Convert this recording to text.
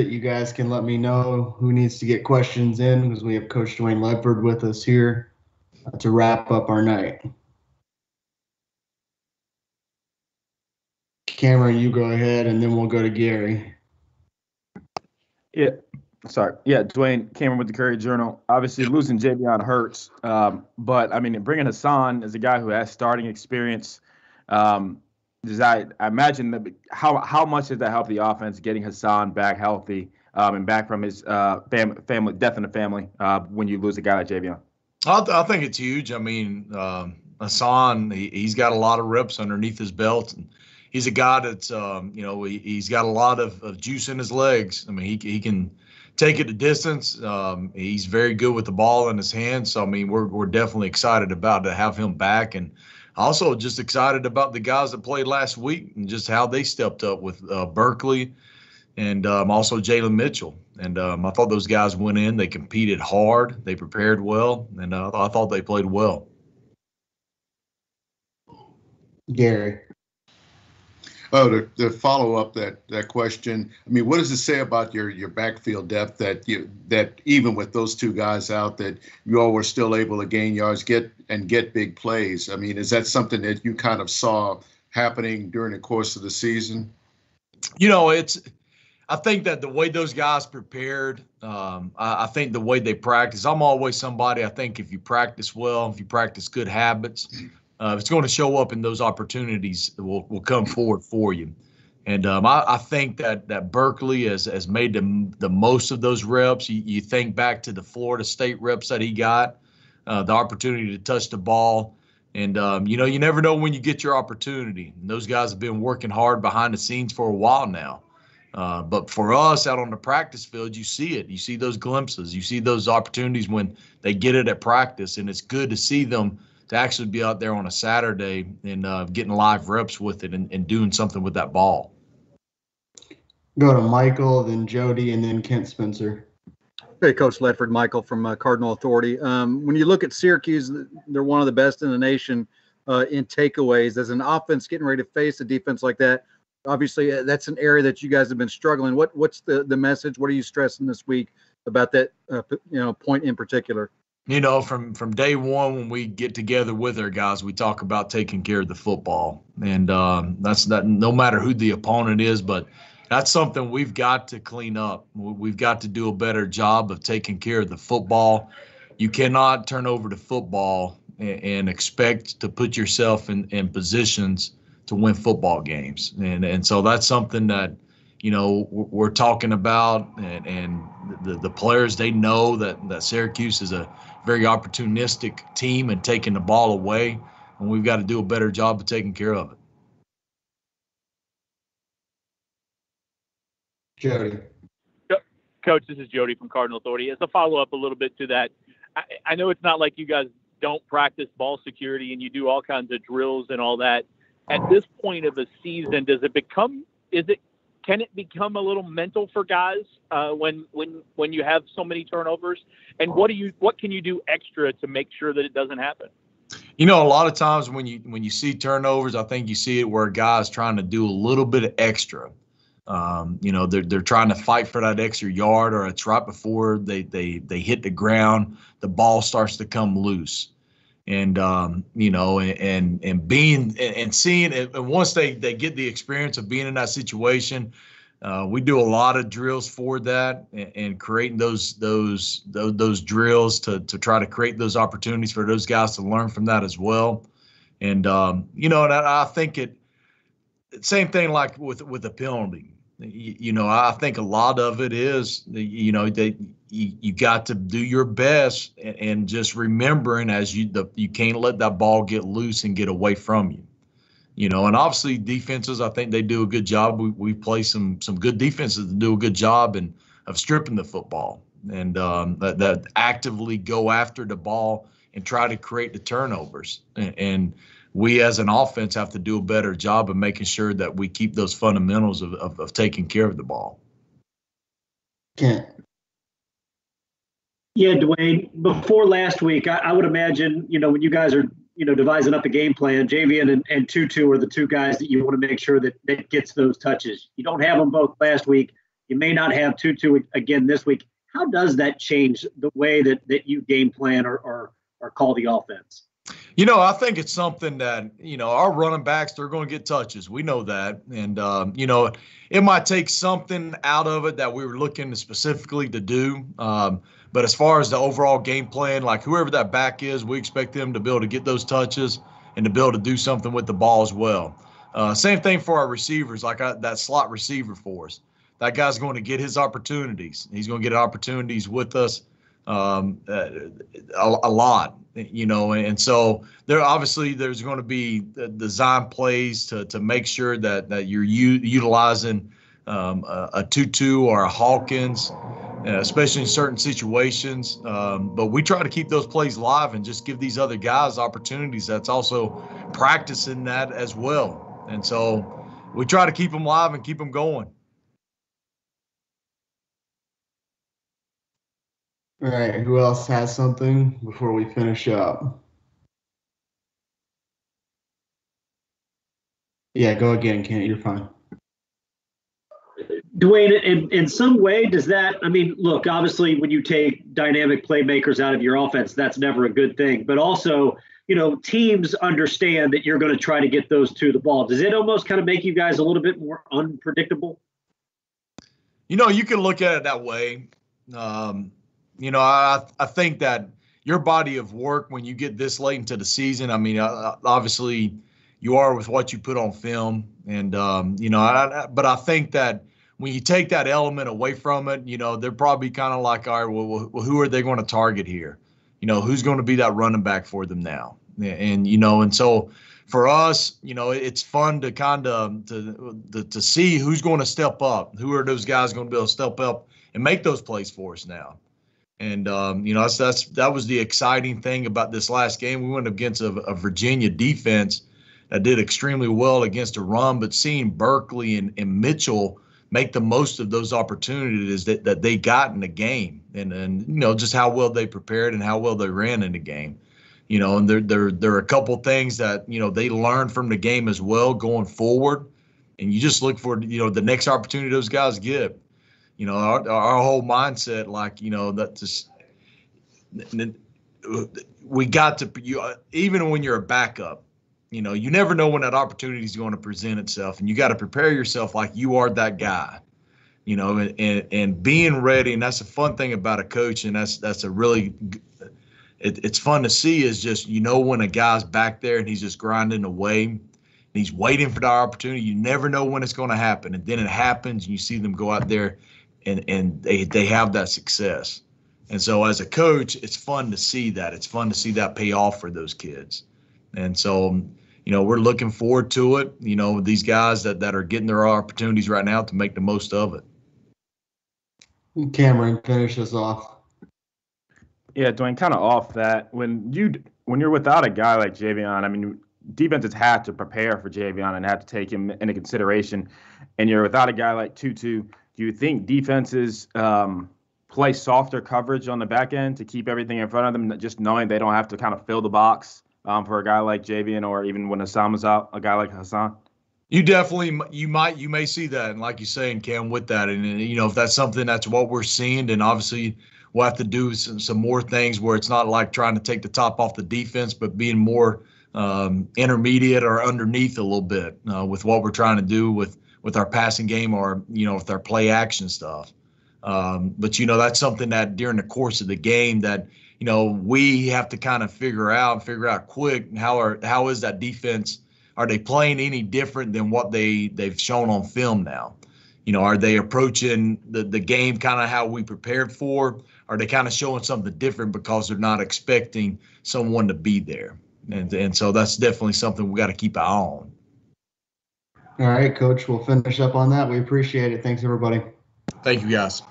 You guys can let me know who needs to get questions in because we have Coach Dwayne Ledford with us here to wrap up our night. Cameron, you go ahead, and then we'll go to Gary. Yeah, sorry. Yeah, Dwayne, Cameron with the Courier Journal. Obviously, losing Javion hurts, but I mean, bringing Hassan as a guy who has starting experience. I imagine that how much does that help the offense getting Hassan back healthy and back from his family death in the family when you lose a guy like Javion? I think it's huge. I mean, Hassan, he's got a lot of reps underneath his belt, and he's a guy that's he's got a lot of juice in his legs. I mean, he can take it the distance. He's very good with the ball in his hands. So I mean, we're definitely excited about to have him back, and also just excited about the guys that played last week and just how they stepped up with Berkeley and also Jalen Mitchell. And I thought those guys went in. They competed hard. They prepared well, and I thought they played well. Gary. Oh, to follow up that question, I mean, what does it say about your backfield depth that even with those two guys out, that you all were still able to gain yards, get big plays? I mean, is that something that you kind of saw happening during the course of the season? I think that the way those guys prepared, I think the way they practice, I'm always somebody, I think if you practice well, if you practice good habits, it's going to show up in those opportunities that will come forward for you. And I think that Berkeley has made the most of those reps. You think back to the Florida State reps that he got, the opportunity to touch the ball. And, you never know when you get your opportunity. And those guys have been working hard behind the scenes for a while now. But for us out on the practice field, you see it. You see those glimpses. You see those opportunities when they get it at practice. And it's good to see them to actually be out there on a Saturday and getting live reps with it and doing something with that ball. Go to Michael, then Jody, and then Kent Spencer. Hey, Coach Ledford, Michael from Cardinal Authority. When you look at Syracuse, they're one of the best in the nation in takeaways. As an offense getting ready to face a defense like that, obviously that's an area that you guys have been struggling. What's the message? What are you stressing this week about that point in particular? From day one, when we get together with our guys, we talk about taking care of the football. And that's not, no matter who the opponent is, but that's something we've got to clean up. We've got to do a better job of taking care of the football. You cannot turn over the football and expect to put yourself in positions to win football games. And so that's something that, we're talking about, and the players, they know that Syracuse is a very opportunistic team and taking the ball away, and we've got to do a better job of taking care of it. Jody. Coach, this is Jody from Cardinal Authority. As a follow-up a little bit to that, I know it's not like you guys don't practice ball security and you do all kinds of drills and all that. At this point of the season, can it become a little mental for guys when you have so many turnovers? And what can you do extra to make sure that it doesn't happen? A lot of times when you see turnovers, I think you see it where a guy is trying to do a little bit of extra. They're trying to fight for that extra yard, or it's right before they hit the ground, the ball starts to come loose. And and being and seeing it, and once they get the experience of being in that situation, we do a lot of drills for that and creating those drills to try to create those opportunities for those guys to learn from that as well. And and I think same thing like with the penalty. I think a lot of it is, that you got to do your best and just remembering you can't let that ball get loose and get away from you. And obviously defenses, I think they do a good job. We play some good defenses that do a good job of stripping the football and that actively go after the ball and try to create the turnovers. And we as an offense have to do a better job of making sure that we keep those fundamentals of taking care of the ball. Kent. Yeah, Dwayne, before last week, I would imagine, when you guys are, devising up a game plan, Javion and Tutu are the two guys that you want to make sure that gets those touches. You don't have them both last week. You may not have Tutu again this week. How does that change the way that you game plan or call the offense? I think it's something that, our running backs, they're going to get touches. We know that. And, it might take something out of it that we were looking specifically to do. But as far as the overall game plan, like whoever that back is, we expect them to be able to get those touches and to be able to do something with the ball as well. Same thing for our receivers, like that slot receiver for us. That guy's going to get his opportunities. He's going to get opportunities with us a lot, and so there's going to be design plays to make sure that you're utilizing a Tutu or a Hawkins, especially in certain situations. But we try to keep those plays live and just give these other guys opportunities that's also practicing that as well. And so we try to keep them live and keep them going. All right, who else has something before we finish up? Yeah, go again, Kent. You're fine. Dwayne, in some way, does that, look, obviously when you take dynamic playmakers out of your offense, that's never a good thing. But also, teams understand that you're going to try to get those to the ball. Does it almost kind of make you guys a little bit more unpredictable? You can look at it that way. I think that your body of work, when you get this late into the season, obviously you are with what you put on film. And, but I think that when you take that element away from it, they're probably kind of like, all right, well, who are they going to target here? Who's going to be that running back for them now? And so for us, it's fun to kind of to see who's going to step up. Who are those guys going to be able to step up and make those plays for us now? And, that was the exciting thing about this last game. We went against a Virginia defense that did extremely well against a run, but seeing Berkeley and Mitchell make the most of those opportunities that they got in the game and just how well they prepared and how well they ran in the game. And there are a couple things that, they learned from the game as well going forward. And you just look for, the next opportunity those guys get. Our whole mindset, that just we got to even when you're a backup, you never know when that opportunity is going to present itself, and you got to prepare yourself like you are that guy, and being ready. And that's the fun thing about a coach, and that's a really it's fun to see is just when a guy's back there and he's just grinding away. And he's waiting for the opportunity. You never know when it's going to happen, and then it happens, and you see them go out there. And they have that success. And so as a coach, it's fun to see that. It's fun to see that pay off for those kids. And so, we're looking forward to it. These guys that are getting their opportunities right now to make the most of it. Cameron, finish us off. Yeah, Dwayne, kind of off that. When you're without a guy like Javion, defenses had to prepare for Javion and had to take him into consideration. And you're without a guy like Tutu. Do you think defenses play softer coverage on the back end to keep everything in front of them, just knowing they don't have to kind of fill the box for a guy like Javion, or even when Hassan was out, a guy like Hassan? You may see that, and like you're saying, Cam, with that, and if that's something that's what we're seeing, then obviously we'll have to do some more things where it's not like trying to take the top off the defense, but being more intermediate or underneath a little bit with what we're trying to do with our passing game or, with our play action stuff. But, that's something that during the course of the game that, we have to kind of figure out quick how is that defense? Are they playing any different than what they've shown on film now? Are they approaching the game kind of how we prepared for? Are they kind of showing something different because they're not expecting someone to be there? And so that's definitely something we got to keep an eye on. All right, Coach, we'll finish up on that. We appreciate it. Thanks, everybody. Thank you, guys.